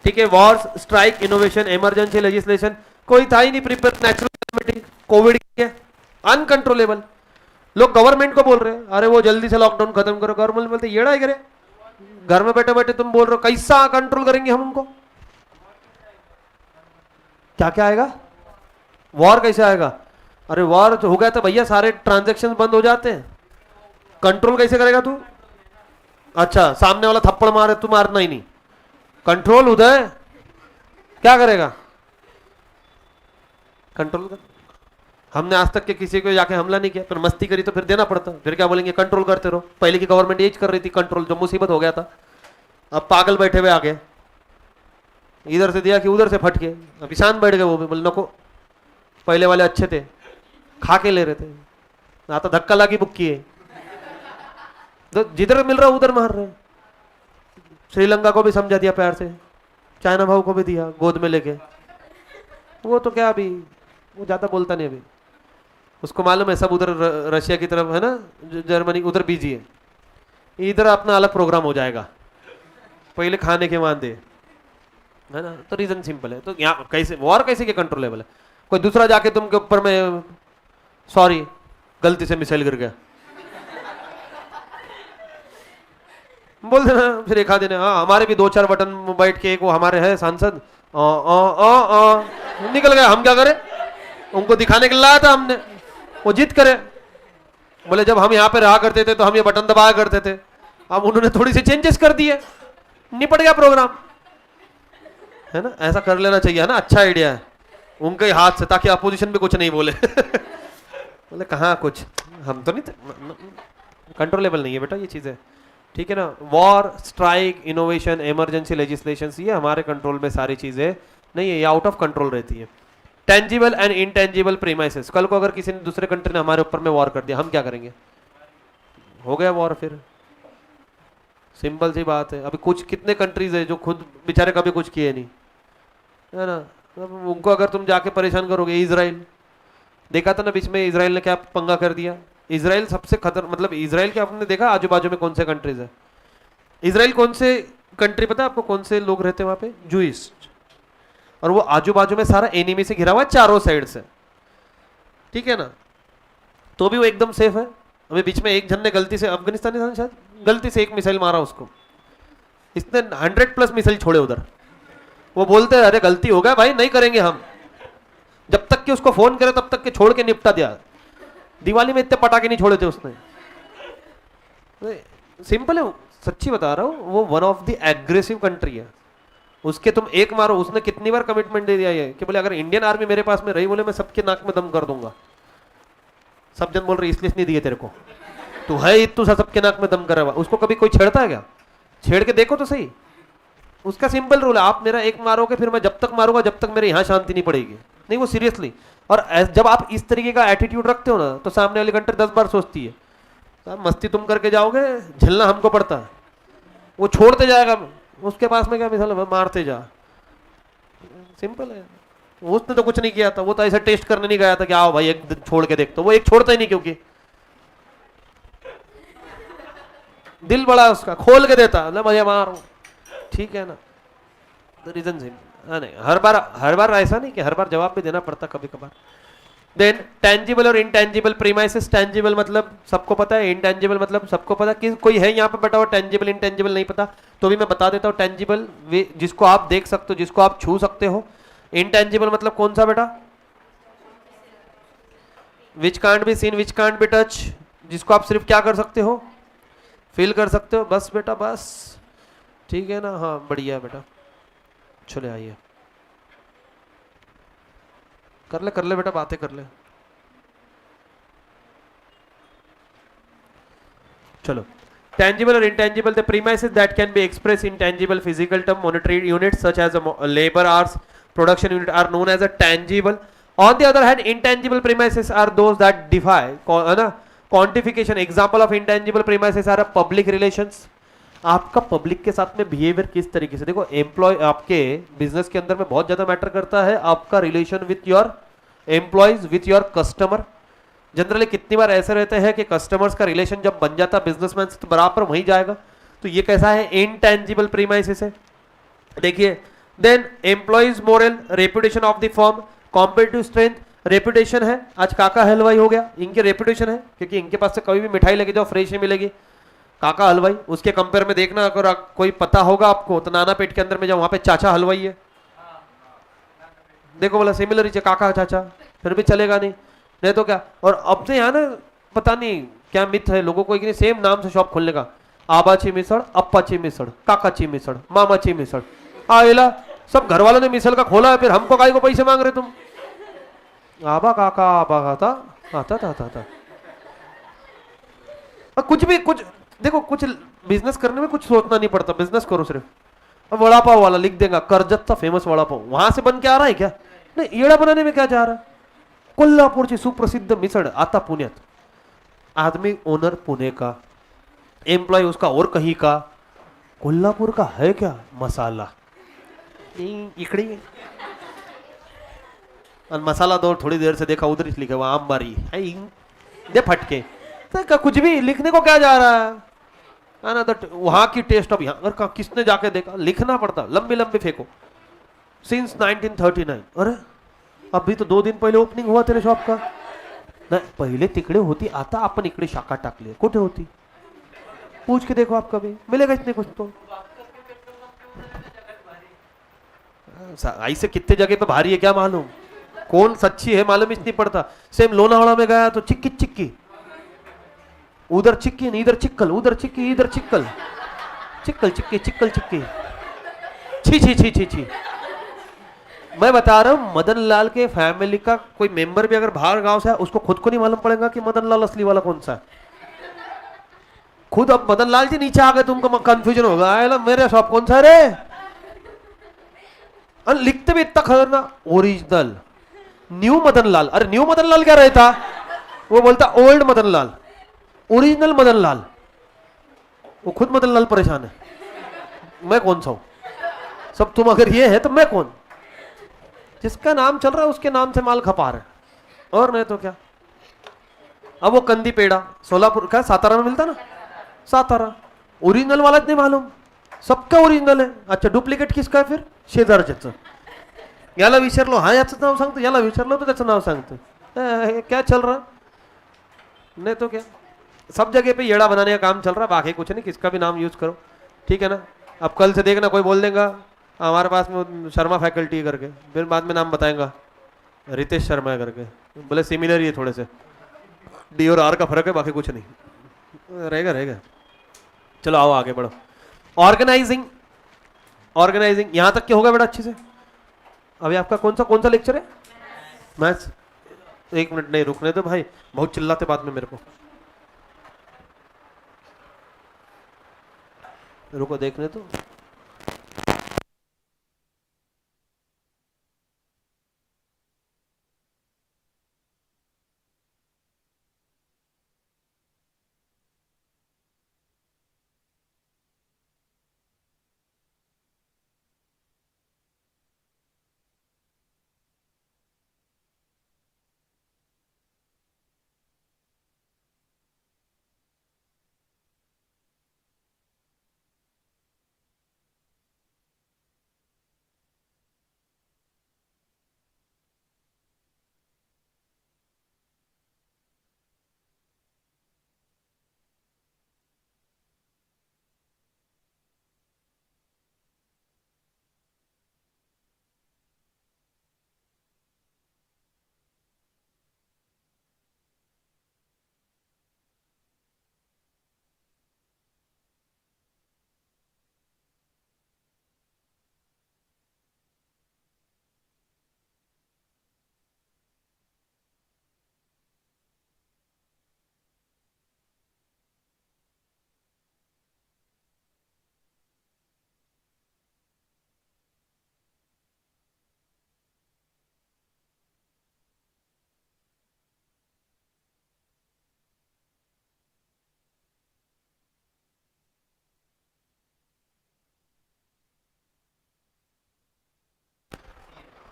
ठीक है, Wars, strike, innovation, emergency legislation. कोई था ही नहीं प्रिपेयर, नेचुरल कैलामिटी, कोविड के, अनकंट्रोलेबल। लोग गवर्नमेंट को बोल रहे हैं अरे वो जल्दी से लॉकडाउन खत्म करो, गवर्नमेंट बोलते ये करे, घर में बैठे बैठे तुम बोल रहे हो, कैसा कंट्रोल करेंगे हम उनको? क्या क्या आएगा? वॉर कैसे आएगा? अरे वॉर हो गया तो भैया सारे ट्रांजैक्शन बंद हो जाते हैं, कंट्रोल कैसे करेगा तू? अच्छा सामने वाला थप्पड़ मारे, तू मारना ही नहीं, कंट्रोल उदय क्या करेगा? कंट्रोल कर। हमने आज तक के किसी को जाके हमला नहीं किया, फिर मस्ती करी तो फिर देना पड़ता, फिर क्या बोलेंगे? कंट्रोल करते रहो। पहले की गवर्नमेंट यही कर रही थी कंट्रोल, जो मुसीबत हो गया था। अब पागल बैठे हुए आगे, इधर से दिया कि उधर से फट के, अब किसान बैठ गए, वो भी बोले नको, पहले वाले अच्छे थे, खा के ले रहे थे, ना तो धक्का लागी बुक्की है, तो जिधर मिल रहा उधर मार रहे। श्रीलंका को भी समझा दिया प्यार से, चाइना भाव को भी दिया गोद में लेके, वो तो क्या अभी वो ज्यादा बोलता नहीं, अभी उसको मालूम है सब उधर रशिया की तरफ है ना, जर्मनी उधर बिजी है, इधर अपना अलग प्रोग्राम हो जाएगा, पहले खाने के मान दे, है ना। तो रीजन सिंपल है। तो यहाँ कैसे वॉर कैसे के कंट्रोलेबल है? कोई दूसरा जाके तुमके ऊपर में सॉरी गलती से मिसाइल गिर गया बोल देना, फिर एक आधे ने हाँ हमारे भी दो चार बटन बैठ के, एक वो हमारे है सांसद निकल गया, हम क्या करें? उनको दिखाने के लिए लाया था हमने, वो जीत करे। बोले जब हम यहाँ पे रहा करते थे तो हम ये बटन दबाया करते थे, अब उन्होंने थोड़ी सी चेंजेस कर दिए, निपट गया प्रोग्राम, है ना। ऐसा कर लेना चाहिए, है ना, अच्छा आइडिया है उनके हाथ से, ताकि अपोजिशन भी कुछ नहीं बोले बोले कहाँ कुछ, हम तो नहीं, कंट्रोलेबल नहीं है बेटा ये चीजें, ठीक है ना। War, strike, innovation, emergency legislation, ये हमारे कंट्रोल में सारी चीजें नहीं है, ये आउट ऑफ कंट्रोल रहती है। टेंजिबल एंड इनटेंजिबल प्रीमाइसेस, कल को अगर किसी ने दूसरे कंट्री ने हमारे ऊपर में वॉर कर दिया, हम क्या करेंगे? हो गया वॉर, फिर सिंपल सी बात है। अभी कुछ कितने कंट्रीज है जो खुद बेचारे कभी कुछ किए नहीं, है ना, उनको अगर तुम जाके परेशान करोगे। इजराइल देखा था ना बीच में, इजराइल ने क्या पंगा कर दिया। इजराइल सबसे खतर, मतलब इजराइल के आपने देखा आजू बाजू में कौन से कंट्रीज है? इजराइल कौन से कंट्री पता है आपको? कौन से लोग रहते हैं वहां पे? जूइश। और वो आजू बाजू में सारा एनिमी से घिरा हुआ है चारों साइड से, ठीक है ना, तो भी वो एकदम सेफ है। अभी बीच में एक जन ने गलती से, अफगानिस्तान ने शायद गलती से एक मिसाइल मारा उसको, इसने 100+ मिसाइल छोड़े उधर। वो बोलते हैं अरे गलती हो गया भाई, नहीं करेंगे हम, जब तक कि उसको फोन करे तब तक के छोड़ के निपटा दिया। दिवाली में इतने पटाखे नहीं छोड़े थे उसने। सिंपल है, सच्ची बता रहा हूं, वो one of the aggressive country है। उसके तुम एक मारो, उसने कितनी बार कमिटमेंट दे दिया है कि बोले अगर इंडियन आर्मी मेरे पास में रही, बोले मैं सबके नाक में दम कर दूंगा। सब जन बोल रहे इसलिए नहीं दिए तेरे को, तू है इतू सा सबके नाक में दम करा हुआ। उसको कभी कोई छेड़ता है क्या? छेड़ के देखो तो सही। उसका सिंपल रूल है, आप मेरा एक मारोगे फिर मैं जब तक मारूंगा जब तक मेरे यहां शांति नहीं पड़ेगी। नहीं, वो सीरियसली। और जब आप इस तरीके का एटीट्यूड रखते हो ना, तो सामने वाली कंट्री 10 बार सोचती है, तो मस्ती तुम करके जाओगे, झेलना हमको पड़ता है। वो छोड़ते जाएगा, उसके पास में क्या मिसाल, मारते जा। सिंपल है। उसने तो कुछ नहीं किया था, वो तो ऐसा टेस्ट करने नहीं गया था कि आओ भाई एक छोड़ के देख, तो वो एक छोड़ता ही नहीं, क्योंकि दिल बड़ा उसका, खोल के देता ना, भैया मारो, ठीक है ना। तो रीजन सिंपल, नहीं हर बार ऐसा नहीं कि हर बार जवाब भी देना पड़ता, कभी कभार। देन टेंजिबल और इनटेंजिबल प्रीमाइसेस। टेंजिबल मतलब सबको पता है, इनटेंजिबल मतलब सबको पता कि कोई है यहाँ पे बैठा हुआ, टेंजिबल इनटेंजिबल नहीं पता, तो भी मैं बता देता हूँ। टेंजिबल जिसको आप देख सकते हो, जिसको आप छू सकते हो। इनटेंजिबल मतलब कौन सा बेटा? Which can't be seen, which can't be touch, जिसको आप सिर्फ क्या कर सकते हो? फील कर सकते हो। बस बेटा बस, ठीक है ना। हाँ बढ़िया बेटा, चले आइए, कर ले बेटा, बातें कर ले। चलो, tangible or intangible, the premises that can be expressed in tangible physical term, monetary units such as a labor hours, production unit are known as a tangible. On the other hand, intangible premises are those that defy quantification. Example of intangible premises are public relations. आपका public के साथ में behaviour किस तरीके से, देखो employ आपके business के अंदर में बहुत ज्यादा मैटर करता है आपका relation with your employees, with your customer. Generally कितनी बार ऐसे रहते हैं कि कस्टमर्स का रिलेशन जब बन जाता है बिजनेसमैन से तो बराबर वहीं जाएगा, तो ये कैसा है, इनटेंजिबल प्रीमाइसेस है। देखिए, then employees morale, reputation of the firm, competitive strength, reputation है, आज काका हलवाई हो गया, इनकी रेपुटेशन है क्योंकि इनके पास से कभी भी मिठाई लेके जाओ फ्रेश ही मिलेगी, काका हलवाई। उसके कंपेयर में देखना अगर कोई पता होगा आपको तो नाना पेट के अंदर में जाओ, वहां पे चाचा हलवाई है, देखो बोला सिमिलर ही काका चाचा, फिर भी चलेगा नहीं तो क्या। और अब से यहाँ ना पता नहीं क्या मिथ है लोगों को, एक सेम नाम से शॉप खोलने का, आबाची मिसड़, अप्पाची मिसड़, काकाची मिसड़, मामाची मिसड़, आएला सब घर वालों ने मिसल का खोला है, फिर हमको काहे को पैसे मांग रहे तुम। आबा काका आबा खाता आता था आता था। कुछ भी कुछ देखो, कुछ बिजनेस करने में कुछ सोचना नहीं पड़ता, बिजनेस करो सिर्फ। अब वड़ा पाव वाला लिख देगा कर्जत था फेमस वड़ा पाव, वहां से बन के आ रहा है क्या, नहीं येड़ा बनाने में क्या जा रहा है। कोल्हापूरची सुप्रसिद्ध मिसळ आता पुण्यात, आदमी ओनर पुणे का, एम्प्लॉय उसका और कहीं का, कोल्हापुर का है क्या मसाला, इकड़ी और मसाला दो, थोड़ी देर से देखा उधर लिखा हुआ आमबारी है, दे फटके, तो कुछ भी लिखने को क्या जा रहा है ना, वहां की टेस्ट अब यहाँ का किसने जाके देखा, लिखना पड़ता, लंबी लंबी फेंको। सिंस 1939, अरे अभी तो 2 दिन पहिले ओपनिंग हुआ तेरे शॉप का, नाही पहिले तिकडे होती, आता आपण इकडे शाखा टाकली, कुठे होती पूछ के देखो आप, कभी मिलेगा इतने कुछ तो। ऐसे कितने जगह पे भारी है क्या मालूम, कौन सच्ची है मालूम ही नहीं पड़ता। सेम लोनावाड़ा में गया तो चिक्की चिक्की, उधर चिक्की नहीं इधर चिक्कल, उधर चिक्की इधर चिक्कल, चिक्कल चिक्की चिक्कल चिक्की, छी छी छी छी छी। मैं बता रहा हूं मदन लाल के फैमिली का कोई मेंबर भी अगर बाहर गांव से है, उसको खुद को नहीं मालूम पड़ेगा कि मदन लाल असली वाला कौन सा है। खुद अब मदन लाल जी नीचे आ गए तुमको कंफ्यूजन होगा, मेरे शॉप कौन सा रे, लिखते भी इतना खतरनाक, ओरिजिनल न्यू मदन लाल। अरे न्यू मदन लाल क्या रहता, वो बोलता ओल्ड मदन लाल, ओरिजिनल मदन लाल, वो खुद मदन लाल परेशान है, मैं कौन सा हूं, सब तुम अगर ये है तो मैं कौन, जिसका नाम चल रहा है उसके नाम से माल खपा रहे, और नहीं तो क्या। अब वो कंदी पेड़ा सोलापुर का सातारा में मिलता ना, सातारा ओरिजिनल वाला नहीं मालूम, सबका ओरिजिनल है, अच्छा डुप्लिकेट किसका है फिर, शेजारच्याचं, याला विचारलो हा याचं नाव सांगतो, याला विचारलो तो त्याचं नाव सांगतो, क्या चल रहा, नहीं तो क्या। सब जगह पे येड़ा बनाने का काम चल रहा है, बाकी कुछ नहीं, किसका भी नाम यूज करो, ठीक है ना। अब कल से देखना कोई बोल देगा हमारे पास में शर्मा फैकल्टी करके, फिर बाद में नाम बताएगा रितेश शर्मा करके, बोले सिमिलर ही है थोड़े से, डी और आर का फर्क है, बाकी कुछ नहीं, रहेगा रहेगा। चलो आओ आगे बढ़ो। ऑर्गेनाइजिंग, ऑर्गेनाइजिंग यहां तक क्या होगा बेटा अच्छे से। अभी आपका कौन सा लेक्चर है, मैथ्स, 1 मिनट नहीं रुकने दो भाई, बहुत चिल्लाते बाद में मेरे को, रुको देखने तो।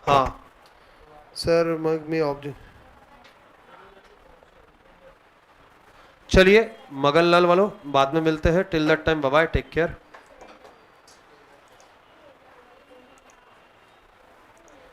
हाँ सर मग में ऑब्जेक्ट। चलिए मगन लाल वालों, बाद में मिलते हैं। Till that time bye bye, take care.